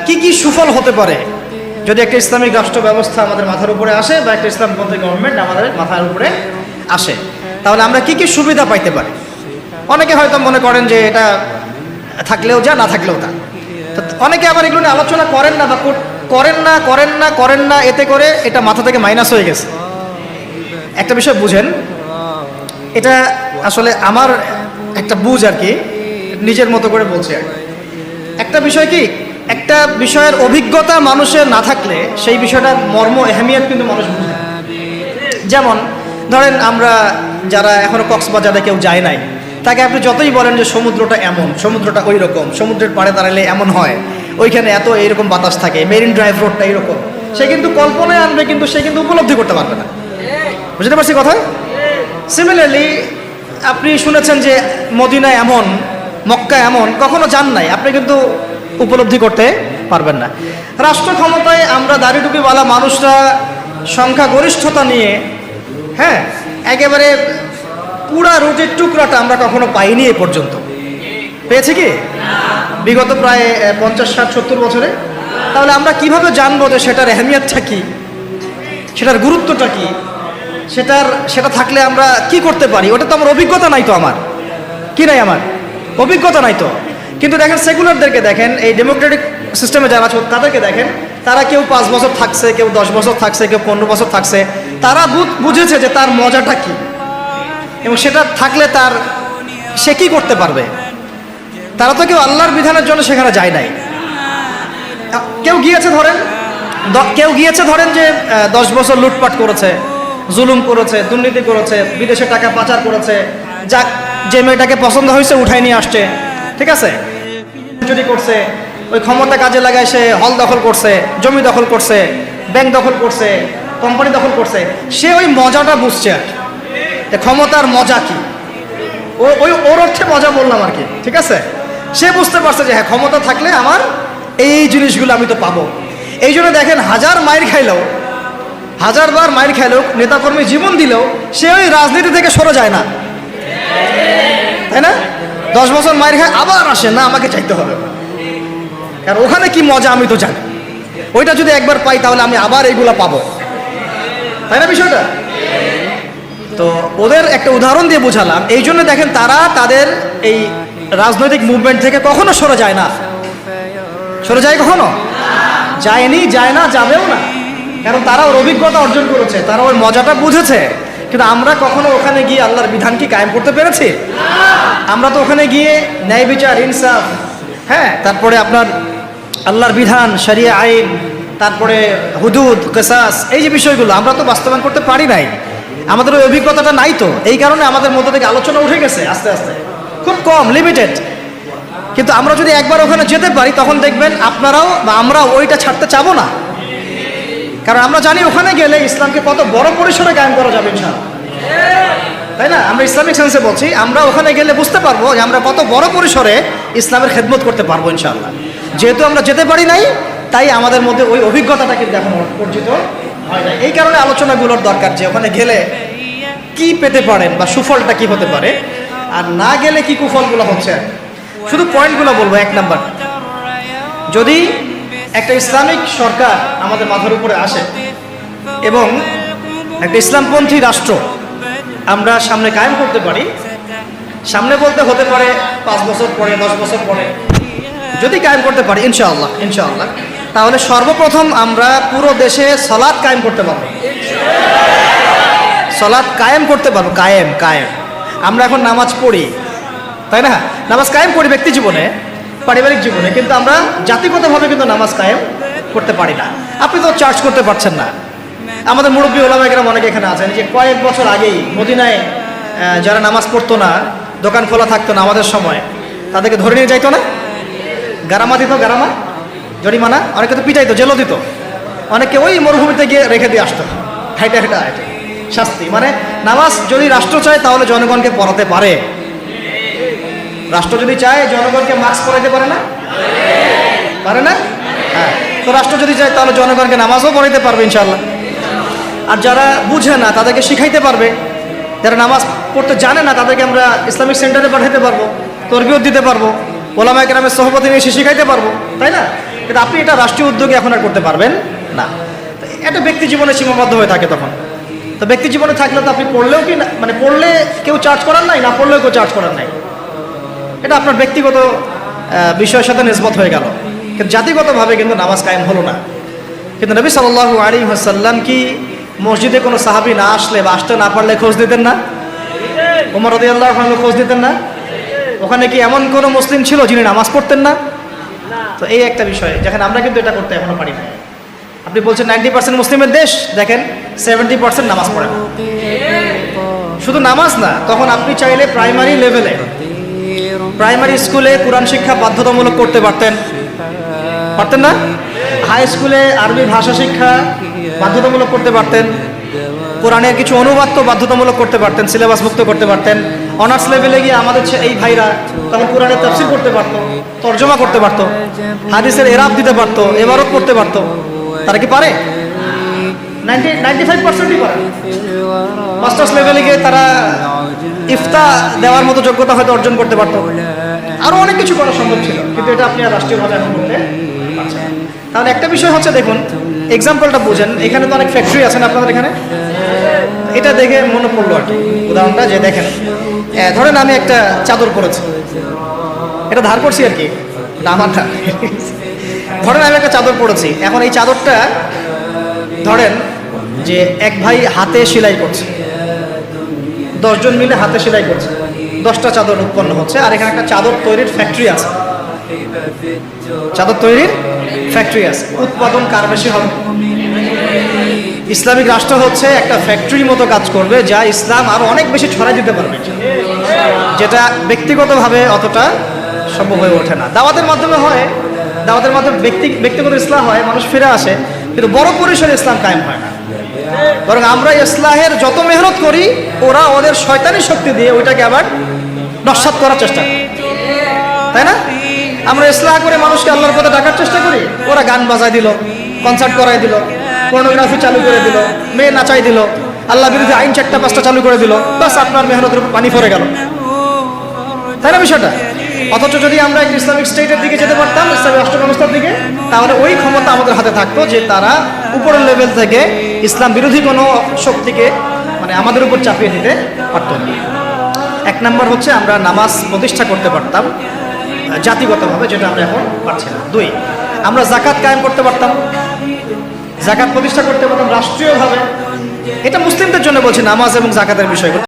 কি কি সুফল হতে পারে যদি একটা ইসলামিক রাষ্ট্র ব্যবস্থা আমাদের মাথার উপরে আসে বা একটা ইসলামপন্থী গভর্নমেন্ট আমাদের মাথার উপরে আসে, তাহলে আমরা কি কি সুবিধা পাইতে পারি? অনেকে হয়তো মনে করেন যে এটা থাকলেও যা, না থাকলেও তা। তো অনেকে আবার এগুলো নিয়ে আলোচনা করেন না বা করেন না, এতে করে এটা মাথা থেকে মাইনাস হয়ে গেছে। একটা বিষয় বুঝেন, এটা আসলে আমার একটা বুঝ আর কি, নিজের মতো করে বলছি আর কি। একটা বিষয় কি, একটা বিষয়ের অভিজ্ঞতা মানুষের না থাকলে সেই বিষয়টার মর্ম এহমিয়ত কিন্তু মানুষ বুঝে না। যেমন ধরেন আমরা যারা এখনো কক্সবাজারে কেউ যায় নাই, তাকে আপনি যতই বলেন যে সমুদ্রটা এমন, সমুদ্রটা ওই রকম, সমুদ্রের পাড়ে দাঁড়ালে এমন হয়, ওইখানে এত এইরকম বাতাস থাকে, মেরিন ড্রাইভ রোডটা এইরকম, সে কিন্তু কল্পনায় আনবে, কিন্তু সে কিন্তু উপলব্ধি করতে পারবে না। বুঝতে পারছি কথা? সিমিলারলি আপনি শুনেছেন যে মদিনা এমন, মক্কা এমন, কখনো যান নাই, আপনি কিন্তু উপলব্ধি করতে পারবেন না। রাষ্ট্র ক্ষমতায় আমরা দাড়ি টুপিওয়ালা মানুষরা সংখ্যাগরিষ্ঠতা নিয়ে, হ্যাঁ, একেবারে পুরা রুটির টুকরাটা আমরা কখনো পাইনি এ পর্যন্ত। পেয়েছি কি বিগত প্রায় 50, 60, 70 বছরে? তাহলে আমরা কিভাবে জানবো যে সেটার এহমিয়তটা কি, সেটার গুরুত্বটা কি, সেটা থাকলে আমরা কি করতে পারি? ওটা তো আমার অভিজ্ঞতা নাই, তো আমার কি নাই, আমার অভিজ্ঞতা নাই তো। কিন্তু দেখেন সেকুলারদেরকে দেখেন, এই ডেমোক্রেটিক সিস্টেমে যারা আছে তাদেরকে দেখেন, তারা কেউ 5 বছর থাকছে, কেউ 10 বছর থাকছে, কেউ 15 বছর থাকছে। তারা বুঝেছে যে তার মজাটা কি, এবং সেটা থাকলে সে কি করতে পারবে। তারা তো কেউ আল্লাহর বিধানের জন্য সেখানে যায় নাই। কেউ গিয়েছে ধরেন যে 10 বছর লুটপাট করেছে, জুলুম করেছে, দুর্নীতি করেছে, বিদেশে টাকা পাচার করেছে, যাক যে মেয়েটাকে পছন্দ হয়েছে উঠাই নিয়ে আসছে, ঠিক আছে, চুরি করছে, ওই ক্ষমতা কাজে লাগায় সে হল দখল করছে, জমি দখল করছে, ব্যাংক দখল করছে, কোম্পানি দখল করছে। সে ওই মজাটা বুঝছে আর কি, ক্ষমতার মজা কি, ওর অর্থে মজা বললাম আর কি, ঠিক আছে। সে বুঝতে পারছে যে হ্যাঁ, ক্ষমতা থাকলে আমার এই জিনিসগুলো আমি তো পাবো। এই জন্য দেখেন, 1000 বার মাইর খাইলেও, নেতাকর্মী জীবন দিলেও সে ওই রাজনীতি থেকে সরে যায় না, তাই না? 10 বছর মাইর খায়, আবার আসে না, আমাকে চাইতে হবে, কারণ ওখানে কি মজা আমি তো জানি। ওইটা যদি একবার পাই তাহলে আমি আবার এইগুলা পাবো, তাই না বিষয়টা? তো ওদের একটা উদাহরণ দিয়ে বোঝালাম। এই জন্য দেখেন, তারা তাদের এই রাজনৈতিক মুভমেন্ট থেকে কখনো সরে যায় না। সরে যায় কখনো? যায়নি, যায় না, যাবেও না, কারণ তারা ওর অভিজ্ঞতা অর্জন করেছে, তারা ওই মজাটা বুঝেছে। কিন্তু আমরা কখনো ওখানে গিয়ে আল্লাহর বিধান কি কায়েম করতে পেরেছি? আমরা তো ওখানে গিয়ে ন্যায় বিচার, ইনসাফ, হ্যাঁ, তারপরে আপনার আল্লাহর বিধান, শরিয়া আইন, তারপরে হুদুদ, কিসাস, এই যে বিষয়গুলো আমরা তো বাস্তবায়ন করতে পারি নাই। আমাদের ওই অভিজ্ঞতাটা নাই তো, এই কারণে আমাদের মধ্যে থেকে আলোচনা উঠে গেছে আস্তে আস্তে, খুব কম, লিমিটেড। কিন্তু আমরা যদি একবার ওখানে যেতে পারি, তখন দেখবেন আপনারাও বা আমরা ওইটা ছাড়তে চাবো না, কারণ আমরা জানি ওখানে গেলে ইসলামকে কত বড় পরিসরে কায়েম করা যাবে ইনশাআল্লাহ, তাই না? আমরা ইসলামিক সেন্সে বলছি, আমরা ওখানে গেলে বুঝতে পারবো যে আমরা কত বড় পরিসরে ইসলামের খেদমত করতে পারবো ইনশাআল্লাহ। যেহেতু আমরা যেতে পারি নাই, তাই আমাদের মধ্যে ওই অভিজ্ঞতাটা কিন্তু এখন অর্জিত হয় না। এই কারণে আলোচনাগুলোর দরকার, যে ওখানে গেলে কি পেতে পারেন বা সুফলটা কি হতে পারে, আর না গেলে কি কুফলগুলো হচ্ছে। শুধু পয়েন্টগুলো বলবো। 1 নাম্বার, যদি একটা ইসলামিক সরকার আমাদের মাথার উপরে আসে এবং একটা ইসলামপন্থী রাষ্ট্র আমরা সামনে কায়েম করতে পারি, সামনে বলতে হতে পারে 5 বছর পরে, 10 বছর পরে, যদি কায়েম করতে পারি ইনশাআল্লাহ, তাহলে সর্বপ্রথম আমরা পুরো দেশে সালাত কায়েম করতে পারবো। সালাত কায়েম করতে পারবো, কায়েম। আমরা এখন নামাজ পড়ি, তাই না? নামাজ কায়েম করি ব্যক্তি জীবনে, পারিবারিক জীবনে, কিন্তু আমরা জাতিগতভাবে কিন্তু নামাজ কায়েম করতে পারি না। আপনি তো চার্জ করতে পারছেন না। আমাদের মুরব্বী ওলামায়ে কেরাম অনেকে এখানে আছেন, যে কয়েক বছর আগেই মদিনায় যারা নামাজ পড়তো না, দোকান খোলা থাকতো না আমাদের সময়, তাদেরকে ধরে নিয়ে যাইতো না, গারামা দিত, গারামা, জরিমানা, অনেকে তো পিটাইতো, জেলও দিত, অনেকে ওই মরুভূমিতে গিয়ে রেখে দিয়ে আসতো, হাইটা শাস্তি। মানে নামাজ যদি রাষ্ট্র চায় তাহলে জনগণকে পড়াতে পারে। রাষ্ট্র যদি চায় জনগণকে মাস্ক পড়াইতে পারে না? হ্যাঁ, তো রাষ্ট্র যদি চায় তাহলে জনগণকে নামাজও পড়াইতে পারবে ইনশাআল্লাহ। আর যারা বুঝে না তাদেরকে শিখাইতে পারবে, যারা নামাজ পড়তে জানে না তাদেরকে আমরা ইসলামিক সেন্টারে পাঠাইতে পারবো, তরবিয়ত দিতে পারবো, ওলামায়ে কেরামের সোহবতে নিয়ে শিখাইতে পারবো, তাই না? কিন্তু আপনি এটা রাষ্ট্রীয় উদ্যোগে এখন আর করতে পারবেন না। এটা ব্যক্তি জীবনে সীমাবদ্ধ হয়ে থাকে তখন। তো ব্যক্তি জীবনে থাকলে তো আপনি পড়লেও কি মানে পড়লে কেউ চার্জ করার নাই, না পড়লেও কেউ চার্জ করার নাই, এটা আপনার ব্যক্তিগত বিষয়ের সাথে নিসবত হয়ে গেল। কিন্তু জাতিগতভাবে কিন্তু নামাজ কায়েম হলো না। কিন্তু নবী সাল্লাল্লাহু আলাইহি ওয়াসাল্লাম কি মসজিদে কোনো সাহাবী না আসলে বা আসতে না পারলে খোঁজ দিতেন না? ওমর রাদিয়াল্লাহু আনহু খোঁজ দিতেন না? ওখানে কি এমন কোনো মুসলিম ছিল যিনি নামাজ পড়তেন না? তো এই একটা বিষয়, যেখানে আমরা কিন্তু এটা করতে এখনো পারি না। আপনি বলছেন 90% মুসলিমের দেশ, দেখেন 70% নামাজ পড়ে না। শুধু নামাজ না, তখন আপনি চাইলে প্রাইমারি লেভেলে প্রাইমারি স্কুলে কোরআন শিক্ষা বাধ্যতামূলক করতে পারতেন না? হাই স্কুলে আরবি ভাষা শিক্ষা বাধ্যতামূলক করতে পারতেন, কোরআনের কিছু অনুবাদ তো বাধ্যতামূলক করতে পারতেন, সিলেবাস মুক্ত করতে পারতেন। অনার্স লেভেলে গিয়ে আমাদের এই ভাইরা তখন কোরআনের তাফসীর করতে পারতো, তর্জমা করতে পারতো, হাদিসের এরাব দিতে পারতো, ইবারত করতে পারতো। তারা কি পারে? 95%ই পারে। মাস্টার্স লেভেলে গিয়ে তারা ইফতা দেওয়ার মতো যোগ্যতা হয়তো অর্জন করতে পারতো। আরও অনেক কিছু করা সম্ভব ছিল, কিন্তু এটা আপনি আর রাষ্ট্রীয়ভাবে এখন করতে পারছেন না। তাহলে একটা বিষয় হচ্ছে, দেখুন এক্সাম্পলটা বুঝেন। এখানে তো অনেক ফ্যাক্টরি আছেন আপনাদের এখানে, এটা দেখে মনে পড়লো আর কি উদাহরণটা, যে দেখেন ধরেন আমি একটা চাদর পরেছি, এটা ধার করছি আর কি, আমারটা। ধরেন আমি একটা চাদর পরেছি, এখন এই চাদরটা ধরেন যে এক ভাই হাতে সেলাই করছে, 10 জন মিলে হাতে সেলাই করছে, 10টা চাদর উৎপন্ন হচ্ছে। আর এখানে একটা চাদর তৈরির ফ্যাক্টরি আছে, চাদর তৈরির ফ্যাক্টরি আছে। উৎপাদন কার বেশি হবে? ইসলামিক রাষ্ট্র হচ্ছে একটা ফ্যাক্টরির মতো কাজ করবে, যা ইসলাম আরো অনেক বেশি ছড়াই দিতে পারবে, যেটা ব্যক্তিগতভাবে অতটা সম্ভব হয়ে ওঠে না। দাওয়াতের মাধ্যমে হয়, দাওয়াতের মাধ্যমে ব্যক্তিগত ইসলাম হয়, মানুষ ফিরে আসে, কিন্তু বড় পরিসরে ইসলাম কায়েম হয় না। বরং আমরা ইসলাহের যত মেহনত করি, ওরা ওদের শয়তানি শক্তি দিয়ে ওইটাকে আবার নস্যাৎ করার চেষ্টা করে, তাই না? আমরা ইসলাহ করে মানুষকে আল্লাহর পথে ডাকার চেষ্টা করি, ওরা গান বাজায় দিল, কনসার্ট করাই দিল, পর্নোগ্রাফি চালু করে দিল, মেয়ে নাচাই দিল, আল্লাহ বিরোধী আইন 4টা-5টা চালু করে দিল, বাস আপনার মেহনতের উপর পানি পড়ে গেল, তাই না বিষয়টা? অথচ যদি আমরা একটা ইসলামিক স্টেটের দিকে যেতে পারতাম, ইসলামিক রাষ্ট্র ব্যবস্থার দিকে, তাহলে ওই ক্ষমতা আমাদের হাতে থাকতো যে তারা উপরের লেভেল থেকে ইসলাম বিরোধী কোনো শক্তিকে মানে আমাদের উপর চাপিয়ে দিতে পারত না। 1 নম্বর হচ্ছে আমরা নামাজ প্রতিষ্ঠা করতে পারতাম জাতিগতভাবে, যেটা আমরা এখন পারছি না। 2, আমরা যাকাত কায়েম করতে পারতাম, যাকাত প্রতিষ্ঠা করতে পারতাম রাষ্ট্রীয়ভাবে। এটা মুসলিমদের জন্য বলছি, নামাজ এবং যাকাতের বিষয়।